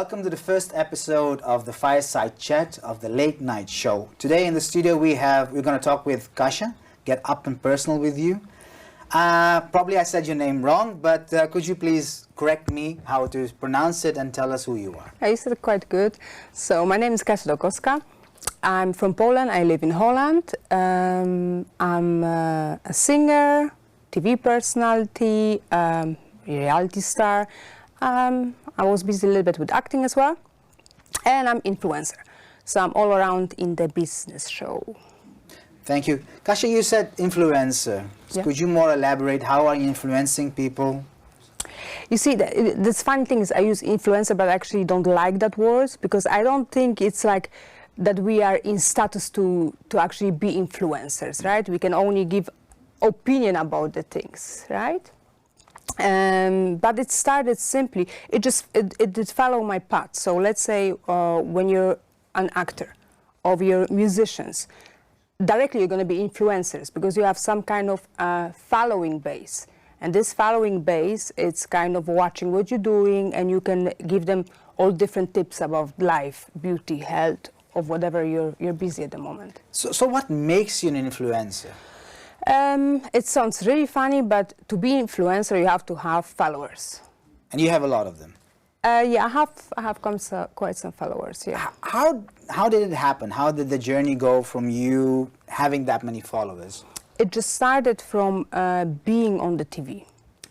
Welcome to the first episode of the Fireside Chat of the Late Night Show. Today in the studio we're going to talk with Kasia, get up and personal with you. Probably I said your name wrong, but could you please correct me how to pronounce it and tell us who you are? You said it quite good. So my name is Kasia Dolkowska. I'm from Poland. I live in Holland. I'm a singer, TV personality, reality star. I was busy a little bit with acting as well, and I'm influencer. So I'm all around in the business show. Thank you. Kasia, you said influencer. Yeah. Could you more elaborate? How are you influencing people? You see, this funny thing is I use influencer, but I actually don't like that word because I don't think it's like that we are in status to actually be influencers, right? We can only give opinion about the things, right? But it started simply, it did follow my path. So let's say when you're an actor or you're musicians, directly you're going to be influencers because you have some kind of following base. And this following base, it's kind of watching what you're doing, and you can give them all different tips about life, beauty, health, or whatever you're busy at the moment. So what makes you an influencer? It sounds really funny, but to be influencer, you have to have followers. And you have a lot of them? Yeah, I have quite some followers, yeah. How did it happen? How did the journey go from you having that many followers? It just started from being on the TV.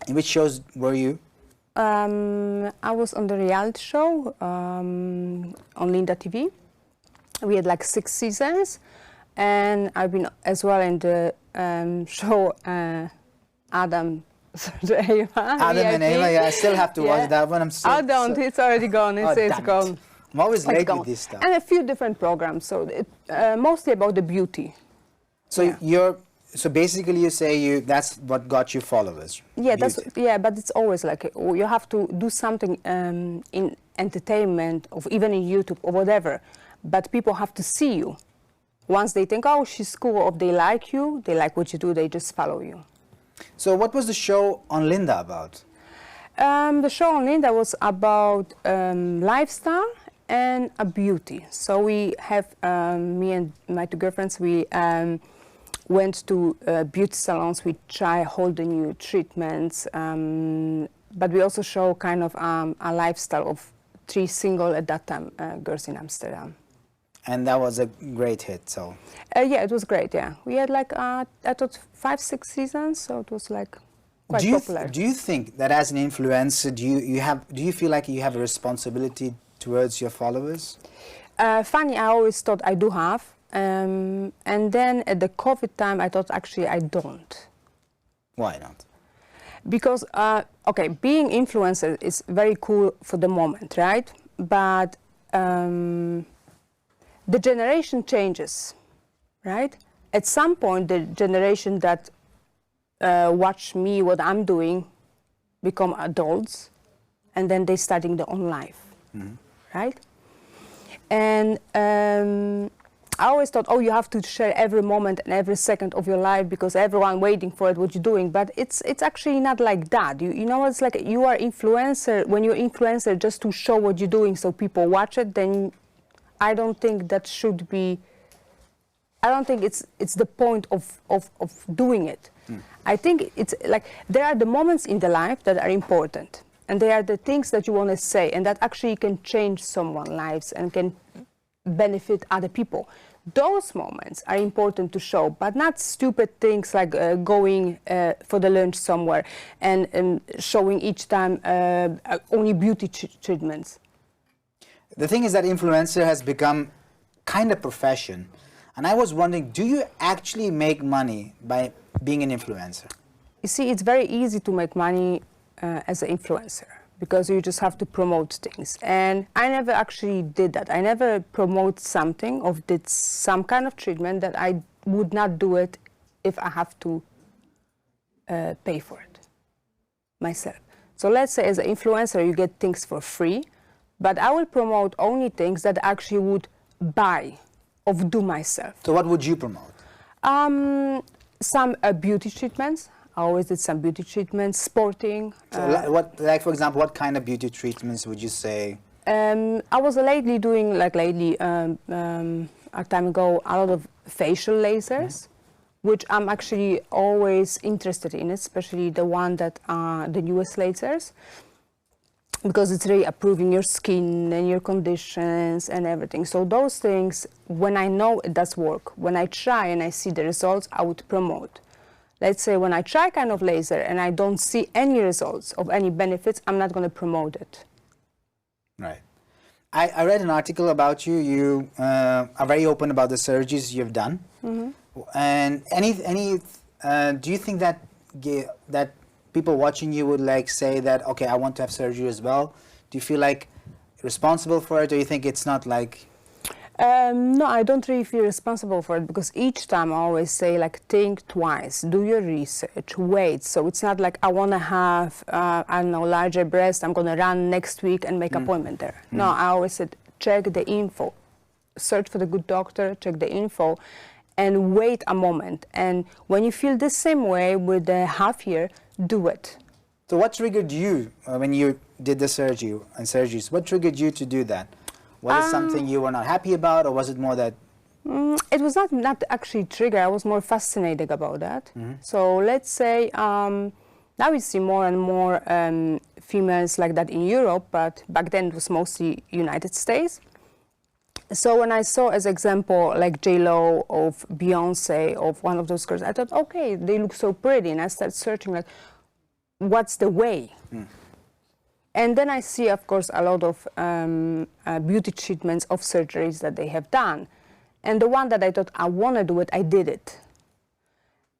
In which shows were you? I was on the reality show on Linda TV. We had like 6 seasons. And I've been as well in the show Adam and Eva, yeah, I still have to watch that one. I don't, it's already gone, it's gone. I'm always late with this stuff. And a few different programs, so mostly about the beauty. So so basically you say that's what got you followers? Yeah, but it's always like, you have to do something in entertainment, or even in YouTube or whatever, but people have to see you. Once they think, oh, she's cool, or they like you, they like what you do, they just follow you. So what was the show on Linda about? The show on Linda was about lifestyle and beauty. So we have, me and my 2 girlfriends, we went to beauty salons, we try all the new treatments, but we also show kind of a lifestyle of 3 single, at that time, girls in Amsterdam. And that was a great hit, so... yeah, it was great, yeah. We had like, I thought 5-6 seasons, so it was like quite popular. Do you think that as an influencer, do you feel like you have a responsibility towards your followers? Funny, I always thought I do have. And then at the COVID time, I thought actually I don't. Why not? Because, okay, being influencer is very cool for the moment, right? But the generation changes, right? At some point, the generation that watch me, what I'm doing, become adults, and then they starting their own life, right? And I always thought, oh, you have to share every moment and every second of your life because everyone waiting for it, what you're doing. But it's actually not like that. You know, it's like you are influencer. When you're influencer just to show what you're doing so people watch it, then I don't think that should be, I don't think it's the point of doing it. I think it's like, there are the moments in the life that are important. And they are the things that you want to say and that actually can change someone's lives and can benefit other people. Those moments are important to show, but not stupid things like going for the lunch somewhere and showing each time only beauty treatments. The thing is that influencer has become kind of profession. And I was wondering, do you actually make money by being an influencer? You see, it's very easy to make money as an influencer because you just have to promote things. And I never actually did that. I never promote something or did some kind of treatment that I would not do it if I have to pay for it myself. So let's say as an influencer, you get things for free, but I will promote only things that I actually would buy or do myself. So what would you promote? Some beauty treatments. I always did some beauty treatments, sporting. So like for example, what kind of beauty treatments would you say? I was lately doing, like lately, a time ago, a lot of facial lasers, which I'm actually always interested in, especially the one that are the newest lasers, because it's really improving your skin and your conditions and everything. So those things, when I know it does work, when I try and I see the results, I would promote. Let's say when I try kind of laser and I don't see any results of any benefits, I'm not going to promote it. Right. I read an article about you. You are very open about the surgeries you've done. And do you think that that people watching you would like say that, okay, I want to have surgery as well? Do you feel like responsible for it, or you think it's not like? No, I don't really feel responsible for it, because each time I always say, like, think twice, do your research, wait. So it's not like I want to have, I don't know, larger breast, I'm going to run next week and make appointment there. No, I always said, check the info, search for the good doctor, check the info, and wait a moment. And when you feel the same way with the half year, do it. So what triggered you when you did the surgeries? What triggered you to do that? Was it something you were not happy about, or was it more that? It was not actually trigger. I was more fascinated about that. So let's say now we see more and more females like that in Europe, but back then it was mostly United States. So when I saw, as example, like J-Lo, of Beyonce, of one of those girls, I thought, okay, they look so pretty, and I started searching, like, what's the way? And then I see, of course, a lot of beauty treatments of surgeries that they have done. And the one that I thought I want to do it, I did it.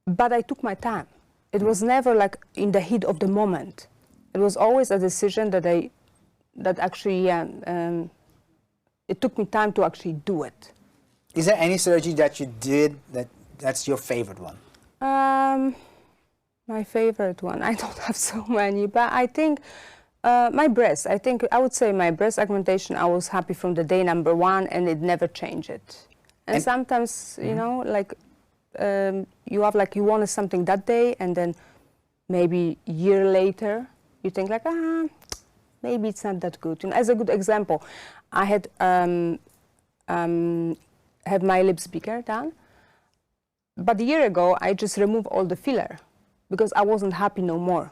But I took my time. It was never like in the heat of the moment. It was always a decision that it took me time to actually do it. Is there any surgery that you did that's your favorite one? My favorite one, I don't have so many, but I think my breast, I would say my breast augmentation, I was happy from the day number one, and it never changed. And sometimes, you know, like you have, like, you wanted something that day, and then maybe a year later, you think like, maybe it's not that good. You know, as a good example, I had my lips bigger done, but a year ago, I just removed all the filler because I wasn't happy no more.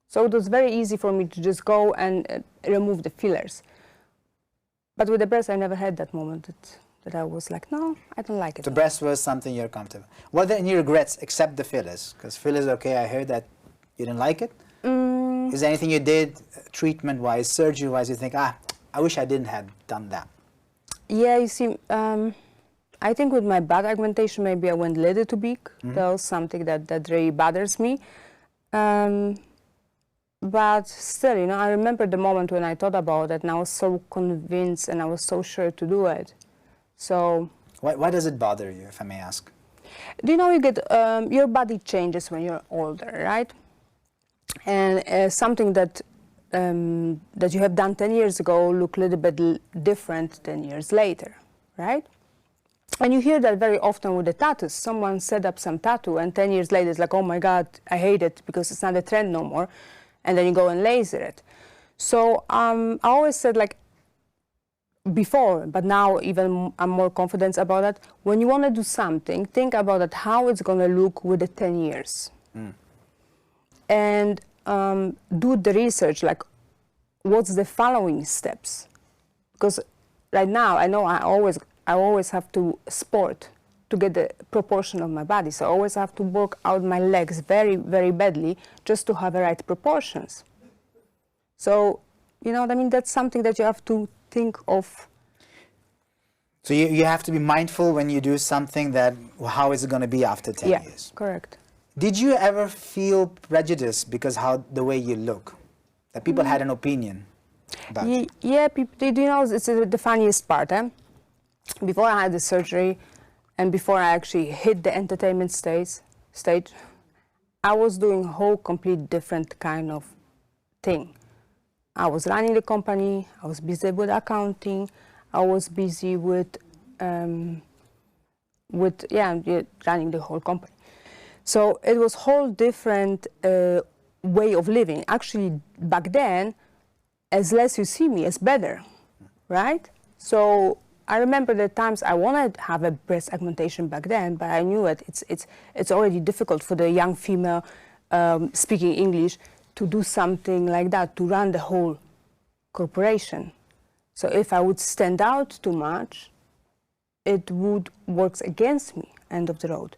So it was very easy for me to just go and remove the fillers. But with the breast, I never had that moment that I was like, no, I don't like it. The breast was something you're comfortable. Were there any regrets except the fillers? Because fillers, okay, I heard that you didn't like it. Is there anything you did treatment-wise, surgery-wise, you think, I wish I didn't have done that? Yeah, you see, I think with my butt augmentation, maybe I went a little too big. That was something that really bothers me. But still, you know, I remember the moment when I thought about it, and I was so convinced and I was so sure to do it. So why does it bother you, if I may ask? Do you know, you get your body changes when you're older, right? And something that that you have done 10 years ago look a little bit different 10 years later, right? And you hear that very often with the tattoos. Someone set up some tattoo, and 10 years later it's like, oh my God, I hate it because it's not a trend no more. And then you go and laser it. So I always said, like, before, but now even I'm more confident about that. When you want to do something, think about it, how it's going to look with the 10 years. And do the research, like, what's the following steps? Because right now, I know I always have to sport to get the proportion of my body. So I always have to work out my legs very, very badly just to have the right proportions. So, you know what I mean? That's something that you have to think of. So you have to be mindful when you do something that, how is it going to be after 10 years? Yeah, correct. Did you ever feel prejudice because the way you look? That people had an opinion about you? Yeah, people, you know, it's the funniest part. Before I had the surgery, and before I actually hit the entertainment stage, I was doing a whole complete different kind of thing. I was running the company, I was busy with accounting, I was busy with running the whole company. So it was a whole different way of living. Actually, back then, as less you see me, as better, right? So I remember the times I wanted to have a breast augmentation back then, but I knew it's already difficult for the young female speaking English to do something like that, to run the whole corporation. So if I would stand out too much, it would work against me, end of the road.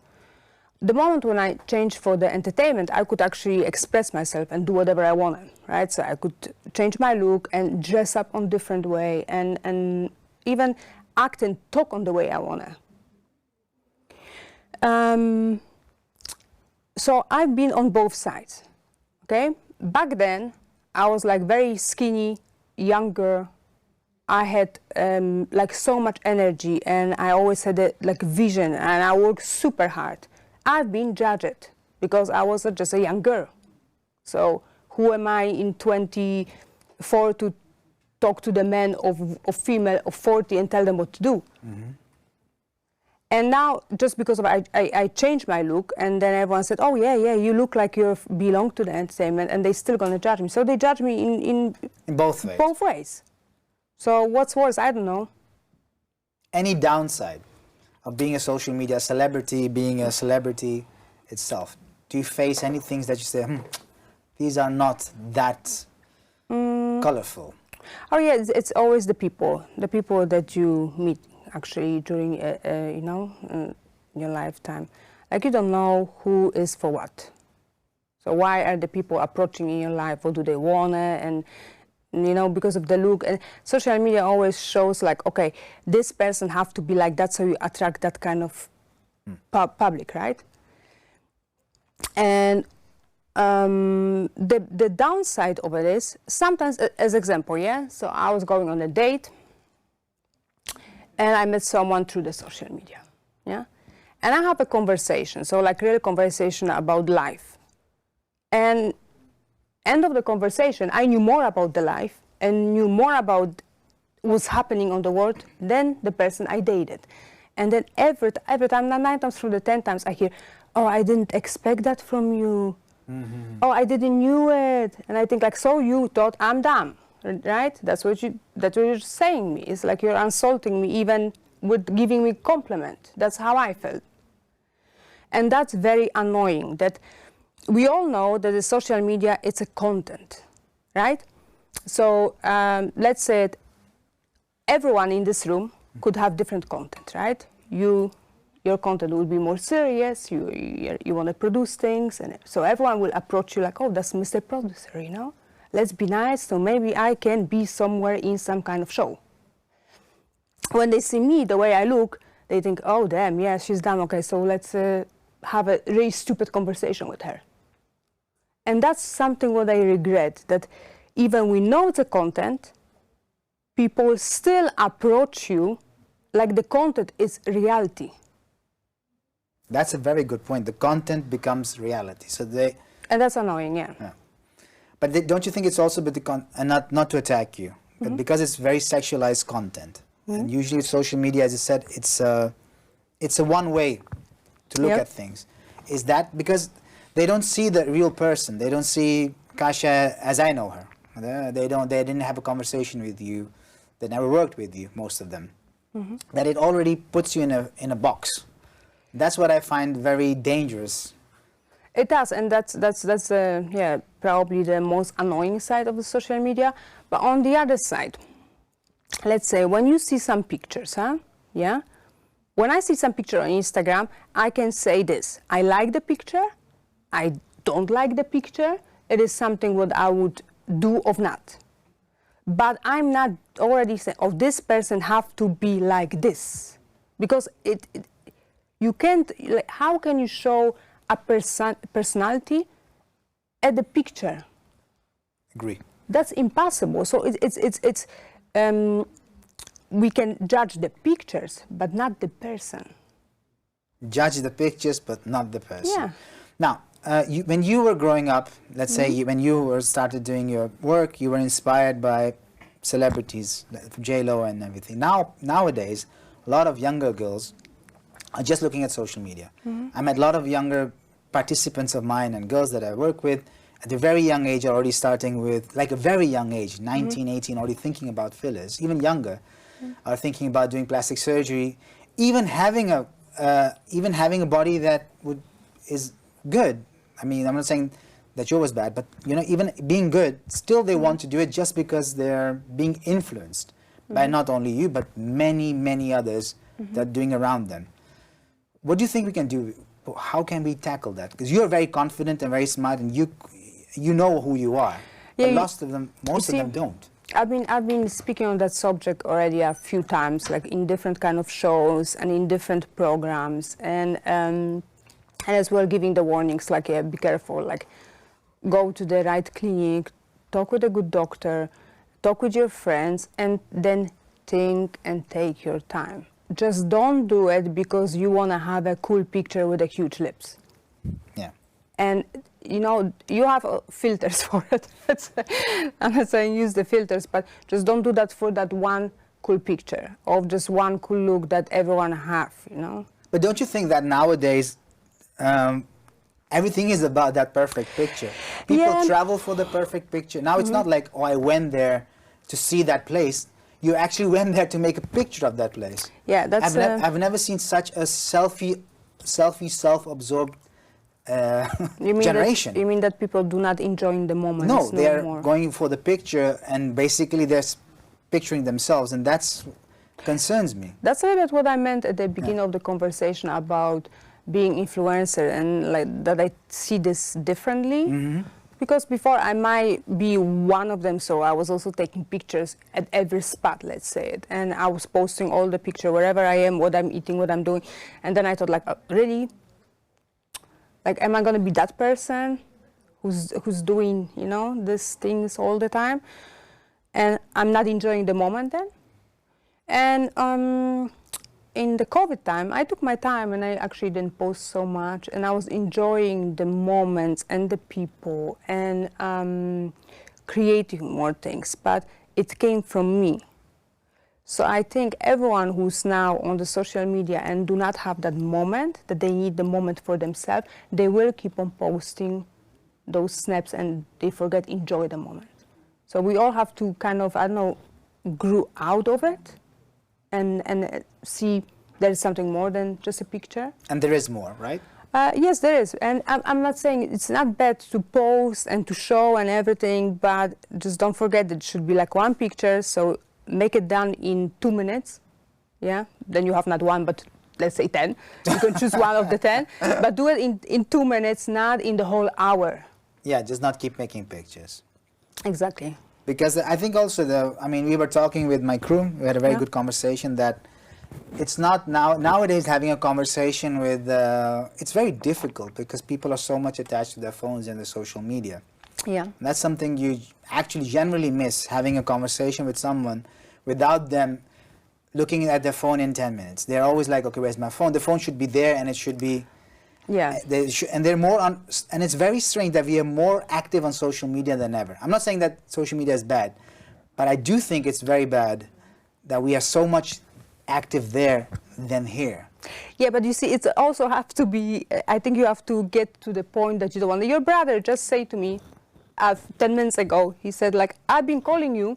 The moment when I changed for the entertainment, I could actually express myself and do whatever I wanted, right? So I could change my look and dress up on different way and even act and talk on the way I wanna. So I've been on both sides, okay? Back then, I was like very skinny, younger. I had like so much energy and I always had a like vision and I worked super hard. I've been judged because I was just a young girl. So who am I in 24 to talk to the men of female of 40 and tell them what to do? Mm-hmm. And now, just because of I changed my look, and then everyone said, oh yeah, you look like you belong to the entertainment, and they're still gonna judge me. So they judge me in both ways. Both ways. So what's worse? I don't know. Any downside of being a social media celebrity, being a celebrity itself? Do you face any things that you say, these are not that colorful? Oh yeah, it's always the people that you meet actually during your lifetime. Like you don't know who is for what. So why are the people approaching in your life? What do they want? And because of the look, and social media always shows like, okay, this person have to be like that, so you attract that kind of public, right? And the downside of it is, sometimes, as example, yeah, so I was going on a date, and I met someone through the social media, yeah? And I have a conversation, so like real conversation about life. And end of the conversation, I knew more about the life and knew more about what's happening on the world than the person I dated. And then every time, 9 times through the 10 times, I hear, oh, I didn't expect that from you. Mm-hmm. Oh, I didn't knew it. And I think like, so you thought I'm dumb, right? That's what you're saying me. It's like you're insulting me even with giving me compliment. That's how I felt. And that's very annoying. That we all know that the social media, it's a content, right? So let's say everyone in this room could have different content, right? Your content will be more serious, you want to produce things, and so everyone will approach you like, oh, that's Mr. Producer, Let's be nice, so maybe I can be somewhere in some kind of show. When they see me, the way I look, they think, oh, damn, yeah, she's dumb, okay, so let's have a really stupid conversation with her. And that's something what I regret, that even we know the content, people still approach you like the content is reality. That's a very good point. The content becomes reality. So and that's annoying, yeah. But don't you think it's also and not to attack you, but because it's very sexualized content, and usually social media, as I said, it's a one way to look at things. Is that because they don't see the real person? They don't see Kasia as I know her. They didn't have a conversation with you. They never worked with you, most of them. Mm-hmm. That it already puts you in a box. That's what I find very dangerous. It does, and that's probably the most annoying side of the social media. But on the other side, let's say when you see some pictures, when I see some picture on Instagram, I can say this: I like the picture, I don't like the picture. It is something what I would do or not. But I'm not already saying, oh, this person have to be like this, because you can't. Like, how can you show a personality at the picture? Agree. That's impossible. So it's we can judge the pictures, but not the person. Judge the pictures, but not the person. Yeah. Now, when you were growing up, let's say when you started doing your work, you were inspired by celebrities, J-Lo and everything. Nowadays, a lot of younger girls are just looking at social media. I met a lot of younger participants of mine and girls that I work with, at a very young age already starting with, like a very young age, 19, 18, already thinking about fillers, even younger, are thinking about doing plastic surgery, even having a body that is good. I mean, I'm not saying that yours was bad, but you know, even being good, still they want to do it just because they're being influenced by not only you, but many, many others that are doing around them. What do you think we can do? How can we tackle that? Because you're very confident and very smart, and you know who you are. Yeah, but most of them don't. I've been speaking on that subject already a few times, like in different kind of shows and in different programs, and as well giving the warnings like, yeah, be careful, like go to the right clinic, talk with a good doctor, talk with your friends, and then think and take your time. Just don't do it because you want to have a cool picture with a huge lips. Yeah. And you know, you have filters for it. I'm not saying use the filters, but just don't do that for that one cool picture of just one cool look that everyone have, you know. But don't you think that nowadays everything is about that perfect picture? People travel for the perfect picture. Now it's not like, oh, I went there to see that place. You actually went there to make a picture of that place. Yeah, that's. I've never seen such a self-absorbed generation. You mean that people do not enjoy the moment? No, they're going for the picture, and basically they're picturing themselves, and that's concerns me. That's a little bit what I meant at the beginning of the conversation about being influencer, and like that I see this differently. Because before I might be one of them, so I was also taking pictures at every spot, let's say it, and I was posting all the picture wherever I am, what I'm eating, what I'm doing, and then I thought like, really? Like, am I gonna be that person who's doing, you know, these things all the time, and I'm not enjoying the moment then? And in the COVID time, I took my time and I actually didn't post so much, and I was enjoying the moments and the people and creating more things, but it came from me. So I think everyone who's now on the social media and do not have that moment, that they need the moment for themselves, they will keep on posting those snaps and they forget enjoy the moment. So we all have to kind of, I don't know, grow out of it and see there's something more than just a picture. And there is more, right? Yes, there is. And I'm not saying it's not bad to post and to show and everything, but just don't forget that it should be like one picture. So make it done in 2 minutes. Yeah, then you have not one, but let's say 10. You can choose one of the 10, but do it in 2 minutes, not in the whole hour. Yeah, just not keep making pictures. Exactly. Because I think also we were talking with my crew, we had a very good conversation that it's not nowadays having a conversation with, it's very difficult because people are so much attached to their phones and the social media. Yeah. And that's something you actually generally miss, having a conversation with someone without them looking at their phone in 10 minutes. They're always like, okay, where's my phone? The phone should be there and it should be... Yeah. And they're more on, and it's very strange that we are more active on social media than ever. I'm not saying that social media is bad, but I do think it's very bad that we are so much active there than here. Yeah, but you see, it also have to be, I think you have to get to the point that you don't want. Your brother just said to me 10 minutes ago, he said like, I've been calling you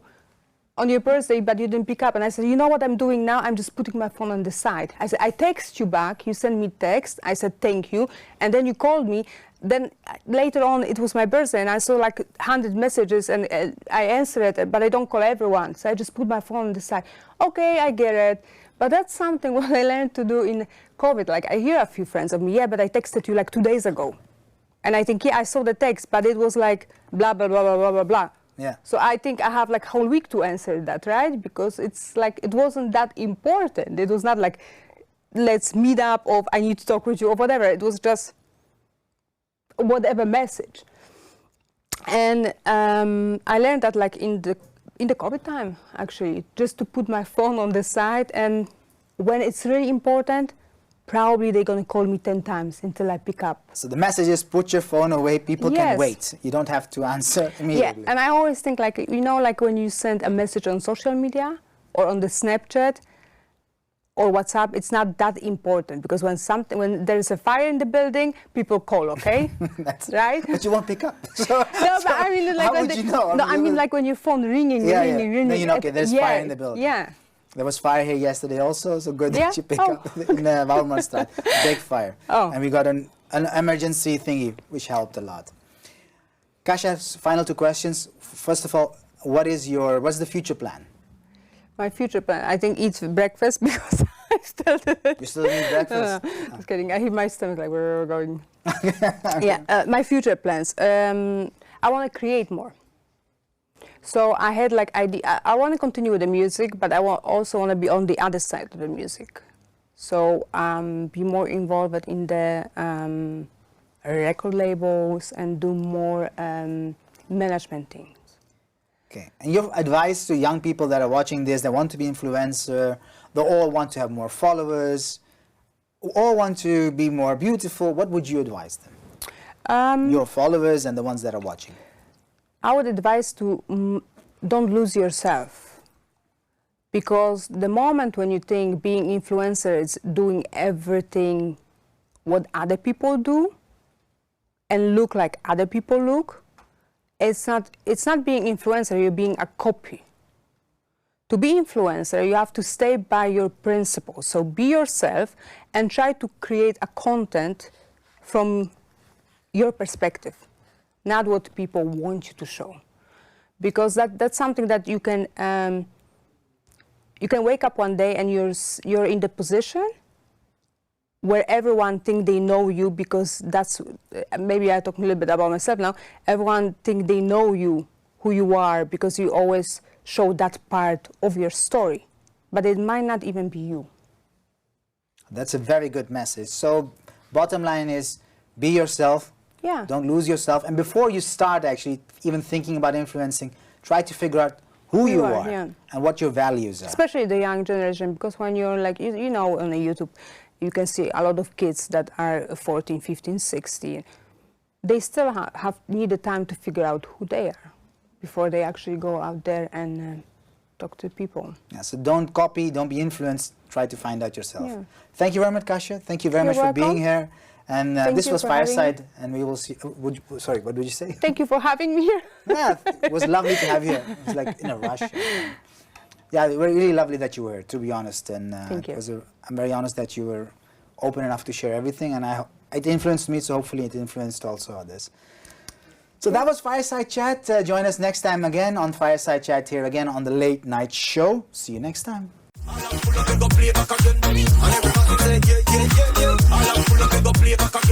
on your birthday, but you didn't pick up. And I said, you know what I'm doing now? I'm just putting my phone on the side. I said, I text you back. You send me text. I said, thank you. And then you called me. Then later on, it was my birthday, and I saw like 100 messages, and I answered it, but I don't call everyone. So I just put my phone on the side. Okay, I get it. But that's something what I learned to do in COVID. Like, I hear a few friends of me, yeah, but I texted you like 2 days ago. And I think, yeah, I saw the text, but it was like blah, blah, blah, blah, blah, blah, blah. Yeah. So I think I have like a whole week to answer that, right? Because it's like, it wasn't that important. It was not like, let's meet up, or I need to talk with you, or whatever. It was just whatever message. And I learned that like in the COVID time, actually, just to put my phone on the side, and when it's really important, probably they're going to call me 10 times until I pick up. So the message is put your phone away, people can wait. You don't have to answer immediately. Yeah, and I always think like, you know, like when you send a message on social media or on the Snapchat, or WhatsApp, it's not that important, because when there is a fire in the building, people call, okay? That's right? But you won't pick up. No, but I mean, like, how would you know? No, I mean, like when your phone ringing. Then you know, okay, there's fire in the building. Yeah. There was fire here yesterday also, so good Yeah? that you pick up in Wouwermanstraat. Big fire. Oh. And we got an emergency thingy, which helped a lot. Kasia, final two questions. First of all, what's the future plan? My future plan, I think, eat breakfast, because I still do it. You still need breakfast? No, just kidding. I hit my stomach like, where are we going? Yeah, my future plans. I want to create more. So I had like idea. I want to continue with the music, but I also want to be on the other side of the music. So be more involved in the record labels and do more management things. Okay. And your advice to young people that are watching this, that want to be influencer, they all want to have more followers, all want to be more beautiful, what would you advise them? Your followers and the ones that are watching. I would advise to don't lose yourself, because the moment when you think being influencer is doing everything what other people do and look like other people look, it's not being influencer, you're being a copy. To be influencer, you have to stay by your principles. So be yourself and try to create a content from your perspective, not what people want you to show. Because that's something that you can wake up one day and you're in the position where everyone think they know you, because that's, maybe I talk a little bit about myself now, everyone think they know you, who you are, because you always show that part of your story, but it might not even be you. That's a very good message. So bottom line is, be yourself. Yeah. Don't lose yourself. And before you start actually even thinking about influencing, try to figure out who you are yeah. and what your values are. Especially the young generation, because when you're like, you know, on YouTube, you can see a lot of kids that are 14, 15, 16. They still need the time to figure out who they are before they actually go out there and talk to people. Yeah, so don't copy, don't be influenced, try to find out yourself. Yeah. Thank you very much, Kasia. Thank you very You're much for being welcome. here. And this was Fireside, and we will see. Sorry, what did you say? Thank you for having me here. Yeah, it was lovely to have you here. It was like in a rush. Yeah, it was really lovely that you were here, to be honest. And Thank you. I'm very honest that you were open enough to share everything, and it influenced me, so hopefully it influenced also others. So that was Fireside Chat. Join us next time again on Fireside Chat here again on the Late Night Show. See you next time. All I'm full of go play back again. And everybody say yeah, yeah, yeah, yeah. All I'm full of go play back again.